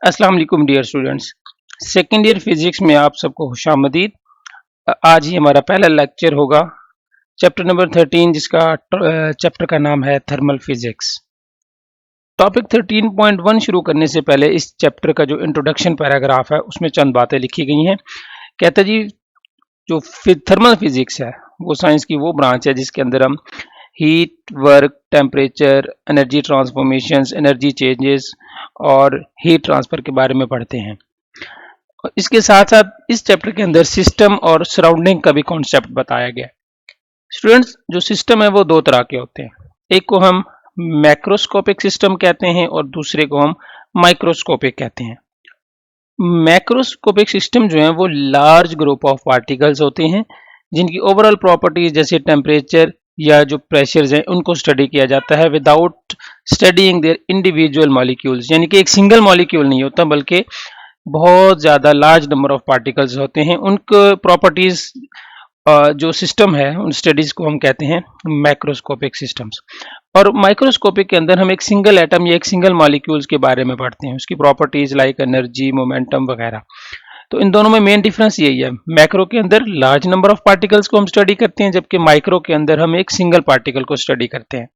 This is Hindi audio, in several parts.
अस्सलाम वालेकुम dear students. Second year physics में आप सबको खुशामदीद। आज ही हमारा पहला लेक्चर होगा चैप्टर नंबर 13 जिसका चैप्टर का नाम है थर्मल फिजिक्स। टॉपिक 13.1 शुरू करने से पहले इस चैप्टर का जो इंट्रोडक्शन पैराग्राफ है उसमें चंद बातें लिखी गई हैं। कहते जी जो थर्मल फिजिक्स है वो साइंस की वो ब्रांच है जिसके अंदर हम heat, work, temperature, energy transformations, energy changes और हीट ट्रांसफर के बारे में पढ़ते हैं। और इसके साथ साथ इस चैप्टर के अंदर सिस्टम और सराउंडिंग का भी कॉन्सेप्ट बताया गया है। स्टूडेंट्स, जो सिस्टम है वो दो तरह के होते हैं। एक को हम मैक्रोस्कोपिक सिस्टम कहते हैं और दूसरे को हम माइक्रोस्कोपिक कहते हैं। मैक्रोस्कोपिक सिस्टम जो है वो लार्ज ग्रुप ऑफ पार्टिकल्स होते हैं जिनकी ओवरऑल प्रॉपर्टीज जैसे टेम्परेचर या जो प्रेशर्स हैं उनको स्टडी किया जाता है without studying their individual molecules, यानी कि एक सिंगल मॉलिक्यूल नहीं होता बल्कि बहुत ज़्यादा लार्ज नंबर ऑफ पार्टिकल्स होते हैं। उनके प्रॉपर्टीज जो सिस्टम है उन स्टडीज को हम कहते हैं मैक्रोस्कोपिक सिस्टम्स। और माइक्रोस्कोपिक के अंदर हम एक सिंगल एटम या एक सिंगल मॉलिक्यूल्स के बारे में पढ़ते हैं, उसकी प्रॉपर्टीज लाइक एनर्जी, मोमेंटम वगैरह। तो इन दोनों में मेन डिफरेंस यही है, मैक्रो के अंदर लार्ज नंबर ऑफ पार्टिकल्स को हम स्टडी करते हैं जबकि माइक्रो के अंदर हम एक सिंगल पार्टिकल को स्टडी करते हैं।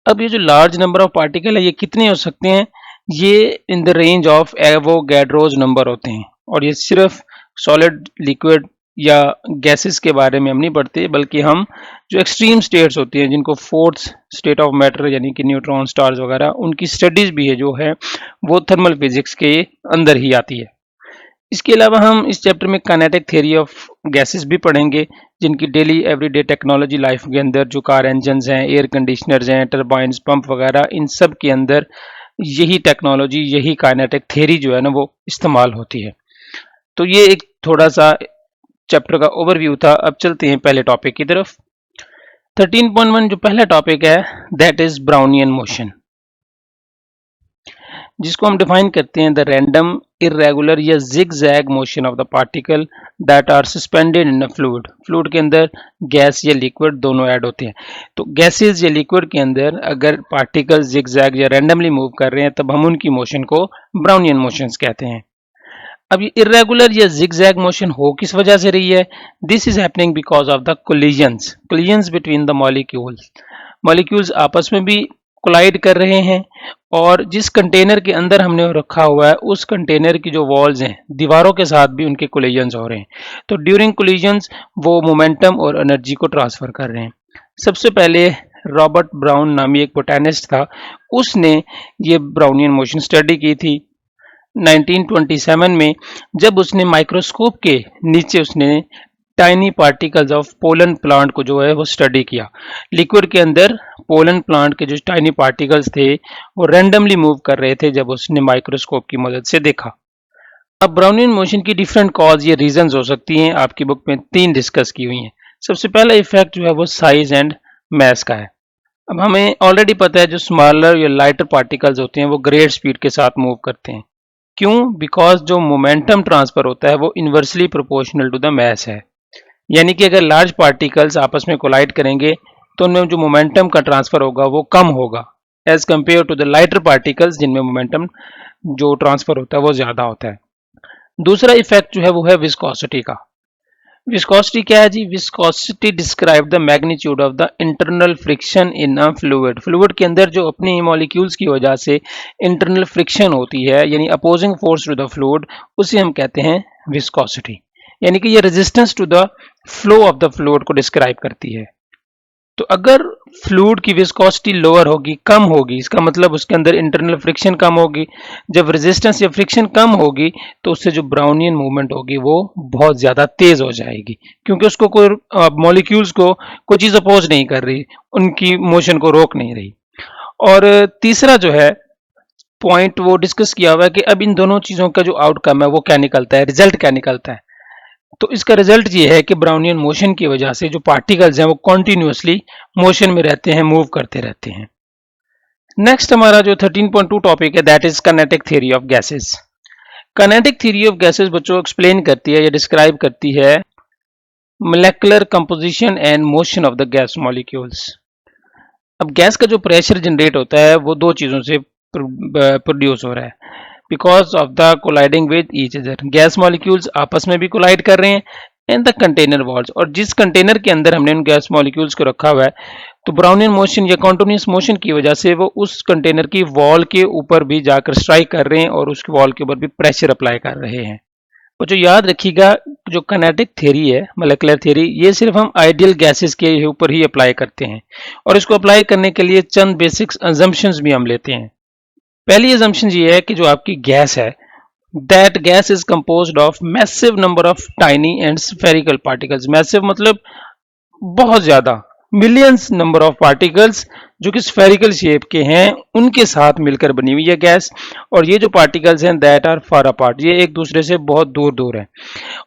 अब ये जो लार्ज नंबर ऑफ पार्टिकल है ये कितने हो सकते हैं? ये in the range of Avogadro's number होते हैं। और ये सिर्फ सॉलिड, लिक्विड या गैसेस के बारे में हम नहीं पढ़ते बल्कि हम जो एक्सट्रीम स्टेट्स होती हैं जिनको फोर्थ स्टेट ऑफ मैटर यानी कि न्यूट्रॉन, स्टार्स वगैरह, उनकी स्टडीज भी है जो है वो थर्मल फिजिक्स के अंदर ही आती है। इसके अलावा हम इस चैप्टर में काइनेटिक थ्योरी ऑफ गैसेस भी पढ़ेंगे जिनकी डेली एवरीडे टेक्नोलॉजी लाइफ के अंदर जो कार इंजन्स हैं, एयर कंडीशनर्स हैं, टर्बाइंस, पंप वगैरह, इन सब के अंदर यही टेक्नोलॉजी, यही काइनेटिक थ्योरी जो है ना वो इस्तेमाल होती है। तो ये एक थोड़ा सा चैप्टर का ओवरव्यू था। अब चलते हैं पहले टॉपिक की तरफ। 13.1 जो पहला टॉपिक है दैट इज ब्राउनियन मोशन, जिसको हम डिफाइन करते हैं द रैंडम, इरेगुलर या zigzag motion of the particle that are suspended in a fluid. Fluid के अंदर गैस या लिक्विड दोनों ऐड होते हैं। तो गैसेस या लिक्विड के अंदर अगर पार्टिकल जिग-जैग या रैंडमली मूव कर रहे हैं तब हम उनकी मोशन को ब्राउनियन मोशंस कहते हैं। अब ये इरेगुलर या जिग-जैग मोशन हो किस वजह से रही है? This is happening because of the collisions between the molecules. Molecules आपस में भी कोलाइड कर रहे हैं और जिस कंटेनर के अंदर हमने रखा हुआ है उस कंटेनर की जो वॉल्स हैं, दीवारों के साथ भी उनके कोलिजन्स हो रहे हैं। तो ड्यूरिंग कोलिजन्स वो मोमेंटम और एनर्जी को ट्रांसफर कर रहे हैं। सबसे पहले रॉबर्ट ब्राउन नामी एक बोटैनिस्ट था, उसने ये ब्राउनियन मोशन स्टडी की थी 1927 में, जब उसने माइक्रोस्कोप के नीचे उसने tiny particles of pollen plant को जो है वो स्टडी किया। लिक्विड के अंदर पोलन प्लांट के जो टाइनी पार्टिकल्स थे वो रैंडमली मूव कर रहे थे जब उसने माइक्रोस्कोप की मदद से देखा। अब ब्राउनियन मोशन की डिफरेंट कॉज या रीजंस हो सकती हैं, आपकी बुक में 3 डिस्कस की हुई हैं। सबसे पहला इफेक्ट जो है वो साइज एंड मैस का है। अब हमें ऑलरेडी पता है जो स्मॉलर या लाइटर पार्टिकल्स होते हैं वो ग्रेट स्पीड के साथ मूव करते हैं। क्यों? बिकॉज जो मोमेंटम ट्रांसफर होता है वो inversely proportional to the mass है। यानी कि अगर लार्ज पार्टिकल्स आपस में कोलाइड करेंगे तो उनमें जो मोमेंटम का ट्रांसफर होगा वो कम होगा as compare to the lighter particles जिनमें मोमेंटम जो ट्रांसफर होता है वो ज्यादा होता है। दूसरा इफेक्ट जो है वो है विस्कोसिटी का। विस्कोसिटी क्या है जी? Viscosity describe the magnitude of the internal friction in a fluid. Fluid के अंदर जो अपनी मॉलिक्यूल्स की वजह से इंटरनल फ्रिक्शन होती है यानी opposing force to the fluid, उसे हम कहते हैं विस्कोसिटी। यानी कि ये resistance to the flow of the fluid को डिस्क्राइब करती है। तो अगर फ्लूइड की विस्कोसिटी लोअर होगी, कम होगी, इसका मतलब उसके अंदर इंटरनल फ्रिक्शन कम होगी। जब रेजिस्टेंस या फ्रिक्शन कम होगी तो उससे जो ब्राउनियन मूवमेंट होगी वो बहुत ज्यादा तेज हो जाएगी, क्योंकि उसको कोई मॉलिक्यूल्स को कोई चीज अपोज नहीं कर रही, उनकी मोशन को रोक नहीं रही। और तीसरा जो है पॉइंट वो डिस्कस किया हुआ है कि अब इन दोनों चीजों का जो आउटकम है वो क्या निकलता है, रिजल्ट क्या निकलता है। तो इसका रिजल्ट ये है कि ब्राउनियन मोशन की वजह से जो पार्टिकल्स हैं वो कॉन्टिन्यूसली मोशन में रहते हैं, मूव करते रहते हैं। नेक्स्ट हमारा जो 13.2 टॉपिक है that is kinetic theory of gases. Kinetic theory of gases बच्चों एक्सप्लेन करती है या डिस्क्राइब करती है molecular composition and motion of the gas molecules. अब गैस का जो प्रेशर जनरेट होता है वो दो चीजों से प्रोड्यूस हो रहा है। Because of the colliding with each other. Gas molecules आपस में भी कोलाइड कर रहे हैं इन द कंटेनर वॉल्स, और जिस कंटेनर के अंदर हमने उन गैस मॉलिक्यूल्स को रखा हुआ है तो ब्राउनियन मोशन या कॉन्टिन्यूस मोशन की वजह से वो उस कंटेनर की वॉल के ऊपर भी जाकर स्ट्राइक कर रहे हैं और उसकी वॉल के ऊपर भी प्रेशर अप्लाई कर रहे हैं। और जो याद रखिएगा, जो काइनेटिक थ्योरी है, मोलेकुलर थ्योरी, ये सिर्फ हम आइडियल गैसेस के ऊपर ही अप्लाई करते हैं, और इसको अप्लाई करने के लिए चंद बेसिक अजम्पशंस भी हम लेते हैं। पहली अजम्पशन ये है कि जो आपकी गैस है, that gas is composed of massive number of tiny and spherical particles. Massive मतलब बहुत ज्यादा, मिलियंस नंबर ऑफ पार्टिकल्स जो कि स्फेरिकल शेप के हैं उनके साथ मिलकर बनी हुई है गैस। और ये जो पार्टिकल्स हैं दैट आर फार अपार्ट, ये एक दूसरे से बहुत दूर दूर हैं,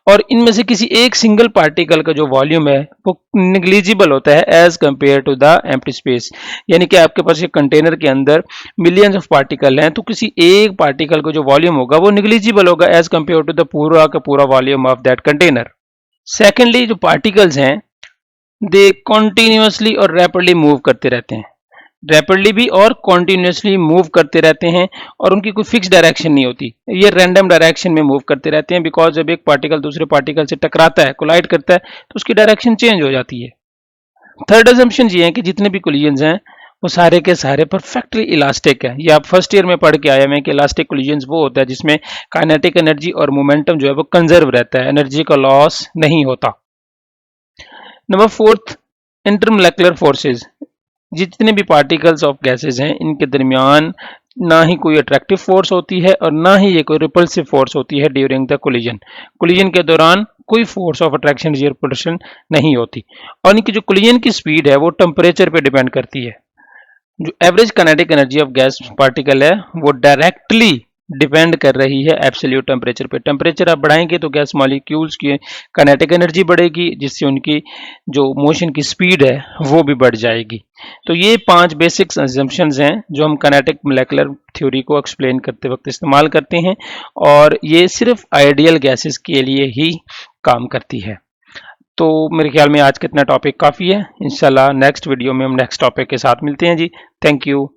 और इनमें से किसी एक सिंगल पार्टिकल का जो वॉल्यूम है वो निग्लिजिबल होता है as compare to the empty space. यानी कि आपके पास एक कंटेनर के अंदर मिलियंस ऑफ पार्टिकल हैं, तो किसी एक पार्टिकल का जो वॉल्यूम होगा वो निग्लिजिबल होगा एज कंपेयर टू द पूरा का पूरा volume of that container. Secondly, जो पार्टिकल्स हैं दे कॉन्टिन्यूसली और रैपिडली मूव करते रहते हैं, रैपिडली भी और कॉन्टिन्यूसली मूव करते रहते हैं, और उनकी कोई फिक्स डायरेक्शन नहीं होती, ये रैंडम डायरेक्शन में मूव करते रहते हैं। बिकॉज जब एक पार्टिकल दूसरे पार्टिकल से टकराता है, कोलाइड करता है, तो उसकी डायरेक्शन चेंज हो जाती है। थर्ड अजम्पशन ये है कि जितने भी कोलिजन्स हैं वो सारे के सारे परफेक्टली इलास्टिक है। ये आप फर्स्ट ईयर में पढ़ के आए हैं कि इलास्टिक कोलिजन्स वो होता है जिसमें काइनेटिक एनर्जी और मोमेंटम जो है वो कंजर्व रहता है, एनर्जी का लॉस नहीं होता। Number fourth, intermolecular forces. जितने भी पार्टिकल्स ऑफ गैसेस हैं इनके दरमियान ना ही कोई अट्रैक्टिव फोर्स होती है और ना ही ये कोई रिपल्सिव फोर्स होती है ड्यूरिंग द कोलिजन। कोलिजन के दौरान कोई फोर्स ऑफ अट्रैक्शन या रिपल्शन नहीं होती, और इनकी जो कोलिजन की स्पीड है वो टेम्परेचर पे डिपेंड करती है। जो average kinetic energy of gas particle है वो डायरेक्टली डिपेंड कर रही है एब्सोल्यूट टेम्परेचर पे। टेम्परेचर आप बढ़ाएंगे तो गैस मॉलिक्यूल्स की काइनेटिक एनर्जी बढ़ेगी, जिससे उनकी जो मोशन की स्पीड है वो भी बढ़ जाएगी। तो ये 5 बेसिक्स अजम्पशंस हैं जो हम काइनेटिक मोलेकुलर थ्योरी को एक्सप्लेन करते वक्त इस्तेमाल करते हैं, और ये सिर्फ आइडियल गैसेस के लिए ही काम करती है। तो मेरे ख्याल में आज का इतना टॉपिक काफ़ी है। इंशाल्लाह नेक्स्ट वीडियो में हम नेक्स्ट टॉपिक के साथ मिलते हैं जी। Thank you.